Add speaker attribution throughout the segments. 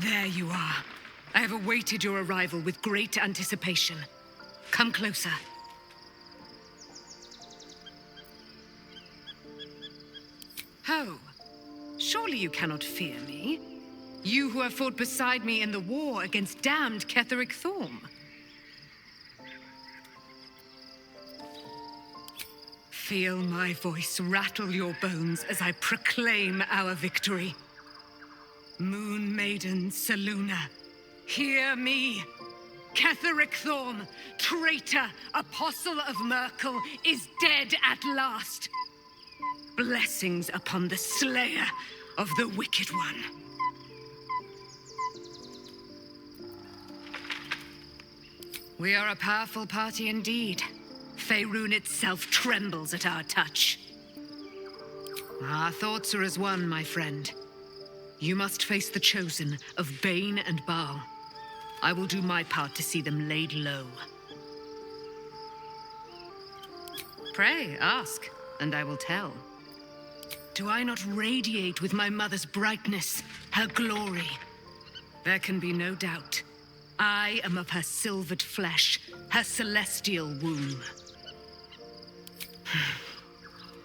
Speaker 1: There you are. I have awaited your arrival with great anticipation. Come closer. Ho! Surely you cannot fear me. You who have fought beside me in the war against damned Ketheric Thorm. Feel my voice rattle your bones as I proclaim our victory. Moon Maiden Selûne, hear me. Ketheric Thorm, traitor, apostle of Myrkul, is dead at last. Blessings upon the slayer of the Wicked One. We are a powerful party indeed. Faerun itself trembles at our touch. Our thoughts are as one, my friend. You must face the Chosen of Bane and Baal. I will do my part to see them laid low. Pray, ask, and I will tell. Do I not radiate with my mother's brightness, her glory? There can be no doubt. I am of her silvered flesh, her celestial womb.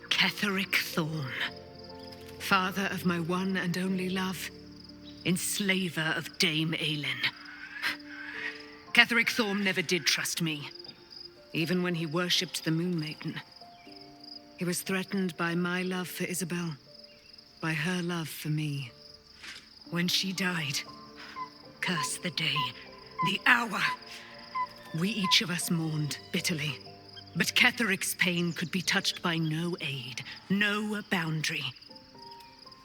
Speaker 1: Ketheric Thorm, father of my one and only love, enslaver of Dame Aelin. Ketheric Thorm never did trust me, even when he worshipped the Moon Maiden. He was threatened by my love for Isabel, by her love for me. When she died, curse the day, the hour, we each of us mourned bitterly. But Ketheric's pain could be touched by no aid, no boundary.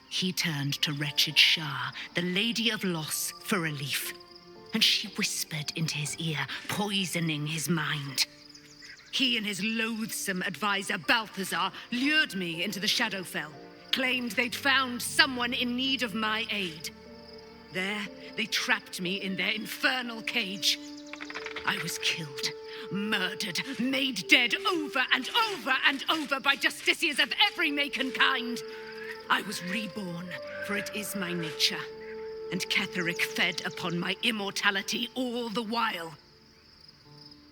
Speaker 1: He turned to wretched Shah, the Lady of Loss, for relief. And she whispered into his ear, poisoning his mind. He and his loathsome advisor, Balthazar, lured me into the Shadowfell, claimed they'd found someone in need of my aid. There, they trapped me in their infernal cage. I was killed, murdered, made dead over and over and over by justiciars of every make and kind. I was reborn, for it is my nature. And Ketheric fed upon my immortality all the while.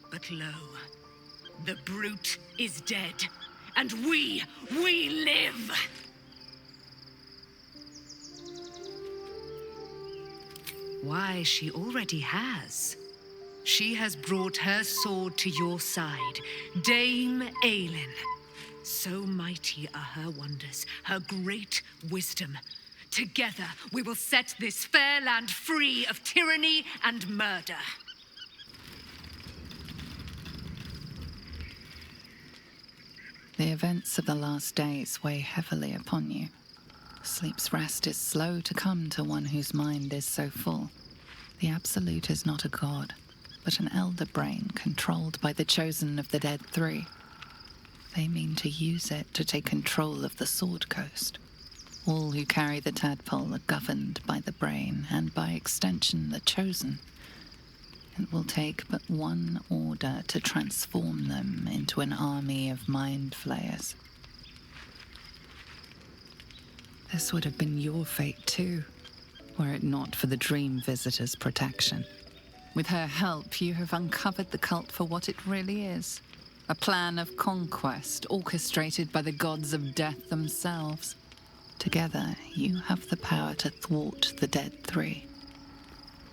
Speaker 1: But lo, the brute is dead, and we live! Why, she already has. She has brought her sword to your side, Dame Aelin. So mighty are her wonders, her great wisdom. Together, we will set this fair land free of tyranny and murder.
Speaker 2: The events of the last days weigh heavily upon you. Sleep's rest is slow to come to one whose mind is so full. The Absolute is not a god, but an elder brain controlled by the Chosen of the Dead Three. They mean to use it to take control of the Sword Coast. All who carry the tadpole are governed by the brain, and by extension the Chosen. It will take but one order to transform them into an army of mind flayers. This would have been your fate too, were it not for the Dream Visitor's protection. With her help, you have uncovered the cult for what it really is. A plan of conquest orchestrated by the gods of death themselves. Together, you have the power to thwart the Dead Three.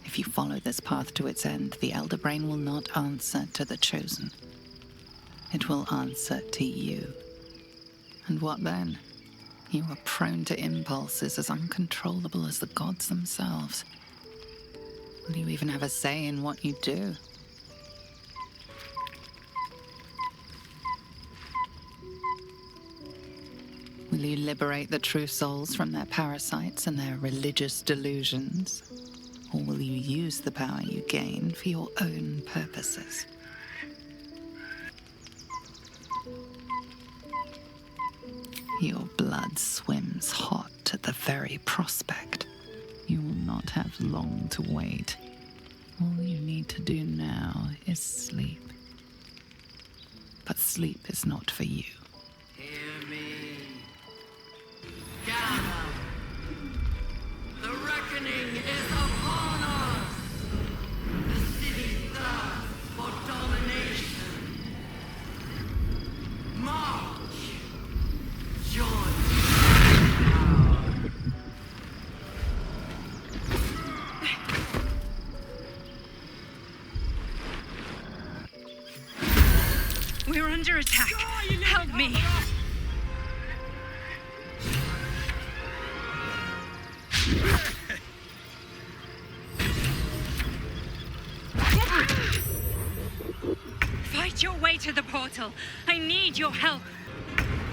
Speaker 2: If you follow this path to its end, the Elder Brain will not answer to the Chosen. It will answer to you. And what then? You are prone to impulses as uncontrollable as the gods themselves. Will you even have a say in what you do? Will you liberate the true souls from their parasites and their religious delusions? Or will you use the power you gain for your own purposes? Your blood swims hot at the very prospect. You will not have long to wait. All you need to do now is sleep. But sleep is not for you.
Speaker 3: Hear me. Gather. The reckoning is upon
Speaker 4: Fight your way to the portal. I need your help.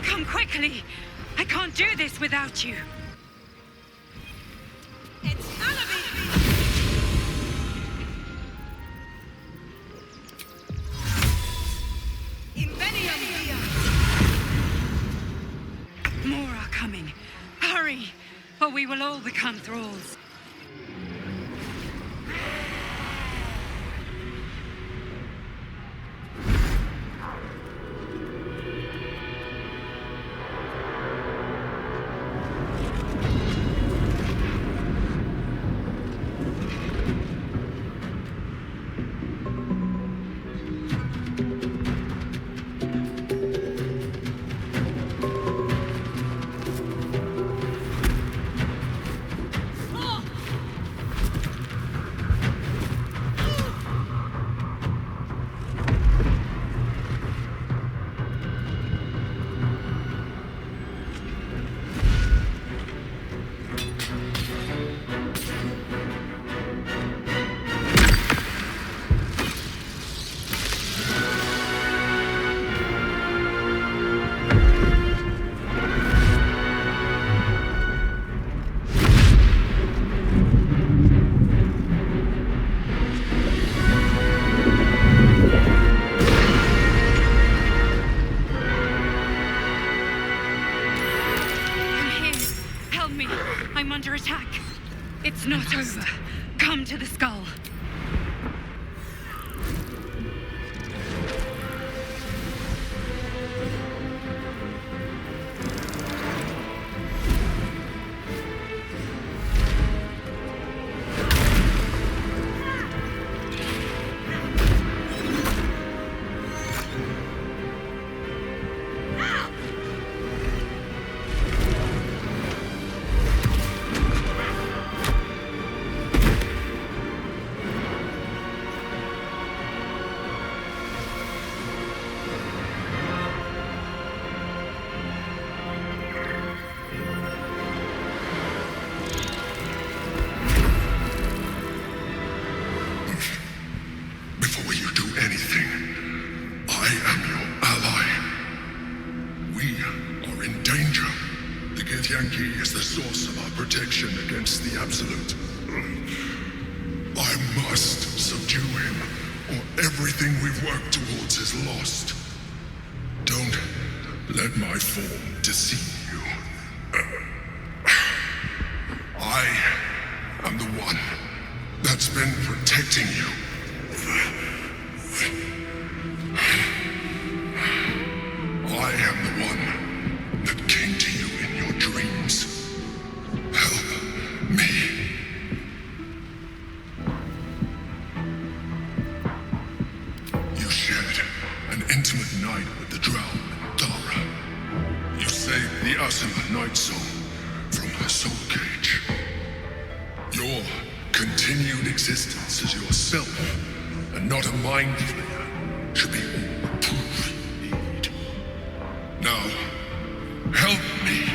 Speaker 4: Come quickly. I can't do this without you. It's none of it. More are coming. Hurry, or we will all become thralls. I'm under attack. It's not over. Come to the skull.
Speaker 5: Pt.19 is the source of our protection against the Absolute. I must subdue him, or everything we've worked towards is lost. Don't let my form deceive you. I am the one that's been protecting you. I am the one that came to you in your dreams. Help me. You shared an intimate night with the Drow and Dara. You saved the Astral Night Soul from her soul cage. Your continued existence as yourself, and not a mind flayer, should be all the proof you need. Now, help me.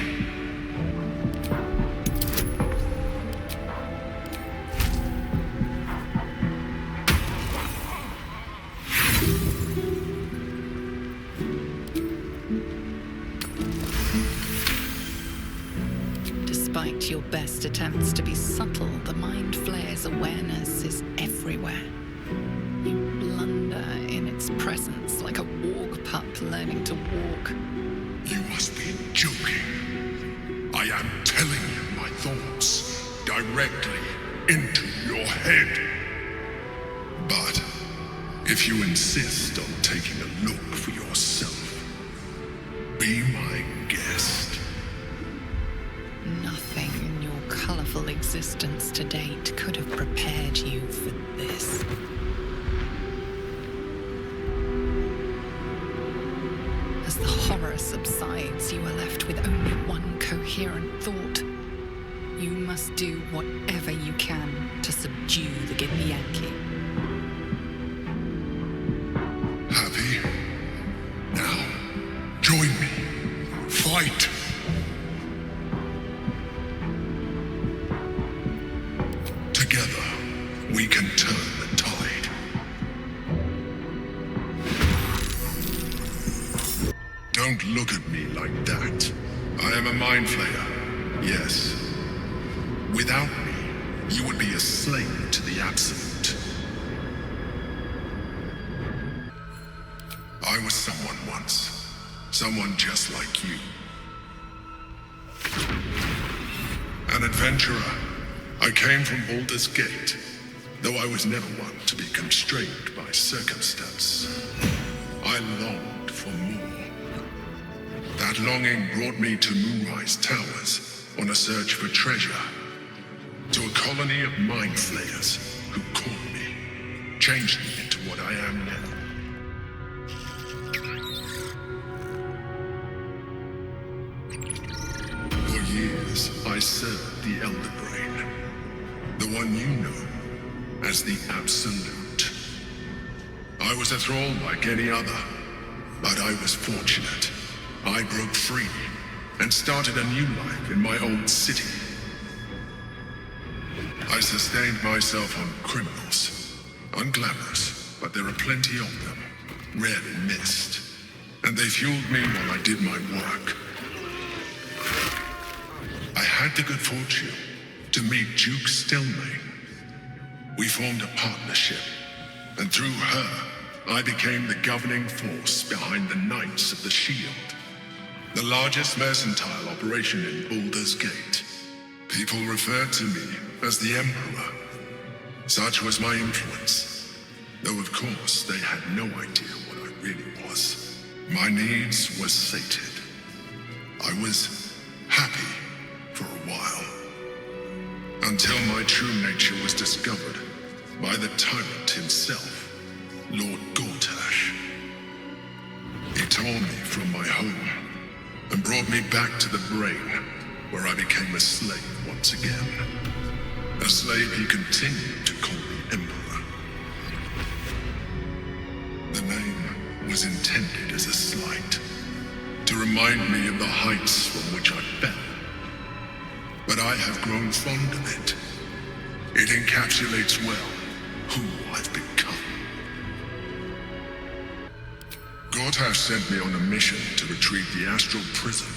Speaker 2: Despite your best attempts to be subtle, the Mind Flayer's awareness is everywhere. You blunder in its presence like a warg pup learning to walk.
Speaker 5: You must be joking. I am telling you my thoughts directly into your head. But if you insist on taking a look for yourself, be my guest.
Speaker 2: Nothing in your colorful existence to date could have prepared you for this. As the horror subsides, you are left with only one coherent thought. You must do whatever you can to subdue the Githyanki.
Speaker 5: Happy? Now, join me. Fight! we can turn the tide. Don't look at me like that. I am a mind flayer, yes. Without me, you would be a slave to the Absolute. I was someone once. Someone just like you. An adventurer. I came from Baldur's Gate, though I was never one to be constrained by circumstance. I longed for more. That longing brought me to Moonrise Towers on a search for treasure. To a colony of mind flayers who caught me, changed me into what I am now. For years, I served the Elder Brain, the one you know as the Absolute. I was a thrall like any other, but I was fortunate. I broke free and started a new life in my old city. I sustained myself on criminals. Unglamorous, but there are plenty of them, rarely missed. And they fueled me while I did my work. I had the good fortune to meet Duke Stelmane. We formed a partnership, and through her, I became the governing force behind the Knights of the Shield, the largest mercantile operation in Baldur's Gate. People referred to me as the Emperor. Such was my influence, though of course they had no idea what I really was. My needs were sated. I was happy for a while, until my true nature was discovered by the tyrant himself, Lord Gortash. He tore me from my home and brought me back to the Brain, where I became a slave once again. A slave he continued to call the Emperor. The name was intended as a slight, to remind me of the heights from which I fell. But I have grown fond of it. It encapsulates well who I've become. Gortash sent me on a mission to retrieve the Astral prison.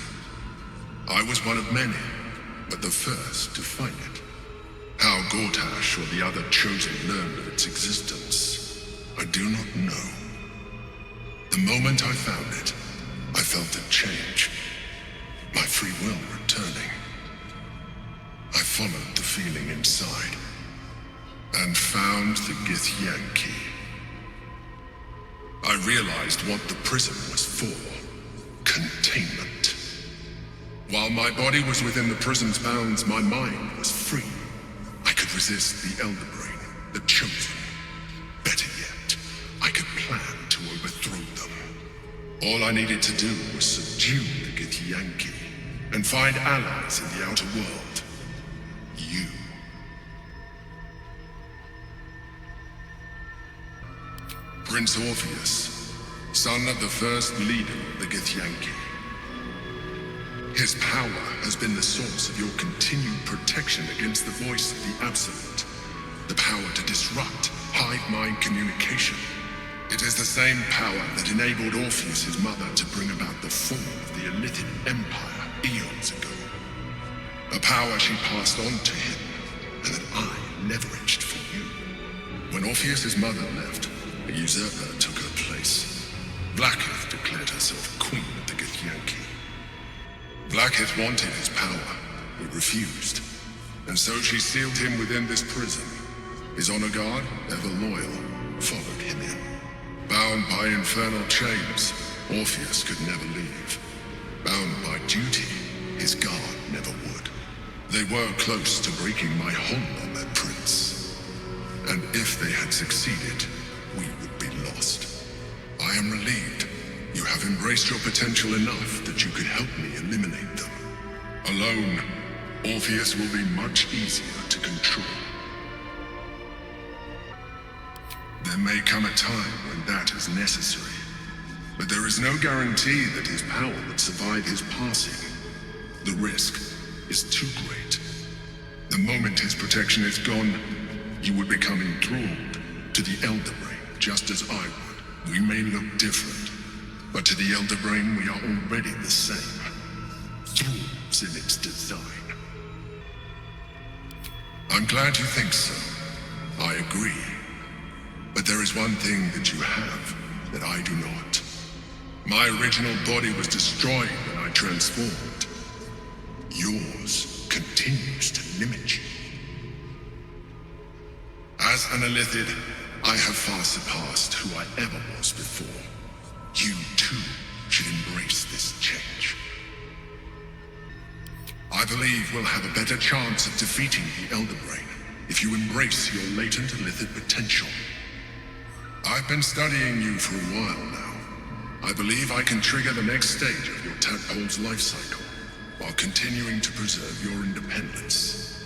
Speaker 5: I was one of many, but the first to find it. How Gortash or the other chosen learned of its existence, I do not know. The moment I found it, I felt it change, my free will returning. I followed the feeling inside, and found the Githyanki. I realized what the prison was for: containment. While my body was within the prison's bounds, my mind was free. I could resist the Elder Brain, the Chosen. Better yet, I could plan to overthrow them. All I needed to do was subdue the Githyanki and find allies in the outer world. You. Prince Orpheus, son of the first leader of the Githyanki. His power has been the source of your continued protection against the voice of the Absolute. The power to disrupt hive mind communication. It is the same power that enabled Orpheus's mother to bring about the fall of the Elitid Empire eons ago. A power she passed on to him, and that I leveraged for you. When Orpheus's mother left, a usurper took her place. Blackith declared herself queen of the Githyanki. Blackith wanted his power. He refused. And so she sealed him within this prison. His honor guard, ever loyal, followed him in. Bound by infernal chains, Orpheus could never leave. Bound by duty, his guard never would. They were close to breaking my hold on that prince. And if they had succeeded, we would be lost. I am relieved. You have embraced your potential enough that you could help me eliminate them. Alone, Orpheus will be much easier to control. There may come a time when that is necessary, but there is no guarantee that his power would survive his passing. The risk is too great. The moment his protection is gone, you would become enthralled to the Elder Brain, just as I would. We may look different, but to the Elder Brain we are already the same. Thralls in its design. I'm glad you think so. I agree. But there is one thing that you have that I do not. My original body was destroyed when I transformed. Yours continues to limit you. As an Illithid, I have far surpassed who I ever was before. You too should embrace this change. I believe we'll have a better chance of defeating the Elder Brain if you embrace your latent Illithid potential. I've been studying you for a while now. I believe I can trigger the next stage of your tadpole's life cycle, while continuing to preserve your independence.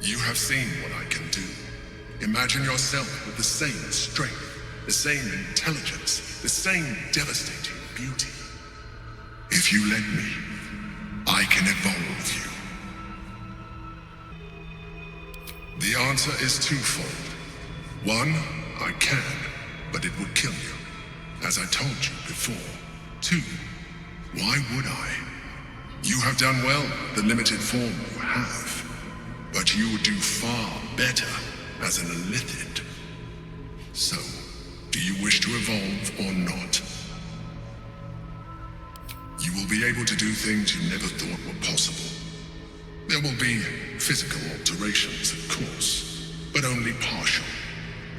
Speaker 5: You have seen what I can do. Imagine yourself with the same strength, the same intelligence, the same devastating beauty. If you let me, I can evolve you. The answer is twofold. One, I can, but it would kill you, as I told you before. Two, why would I? You have done well with the limited form you have, but you would do far better as an Illithid. So, do you wish to evolve or not? You will be able to do things you never thought were possible. There will be physical alterations, of course, but only partial.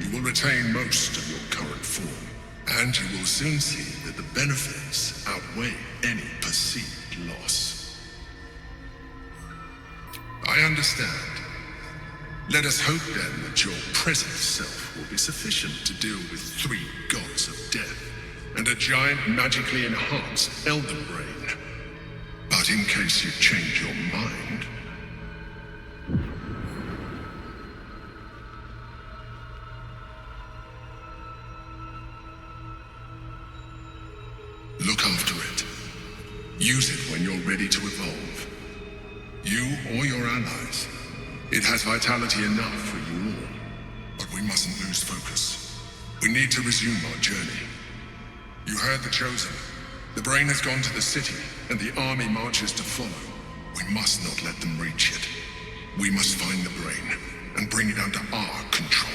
Speaker 5: You will retain most of your current form, and you will soon see that the benefits outweigh any perceived loss. I understand. Let us hope then that your present self will be sufficient to deal with 3 gods of death and a giant magically enhanced Elder Brain. But in case you change your mind... look after it. Use it when you're ready to evolve. You or your allies. It has vitality enough for you all. But we mustn't lose focus. We need to resume our journey. You heard the Chosen. The Brain has gone to the city, and the army marches to follow. We must not let them reach it. We must find the Brain, and bring it under our control.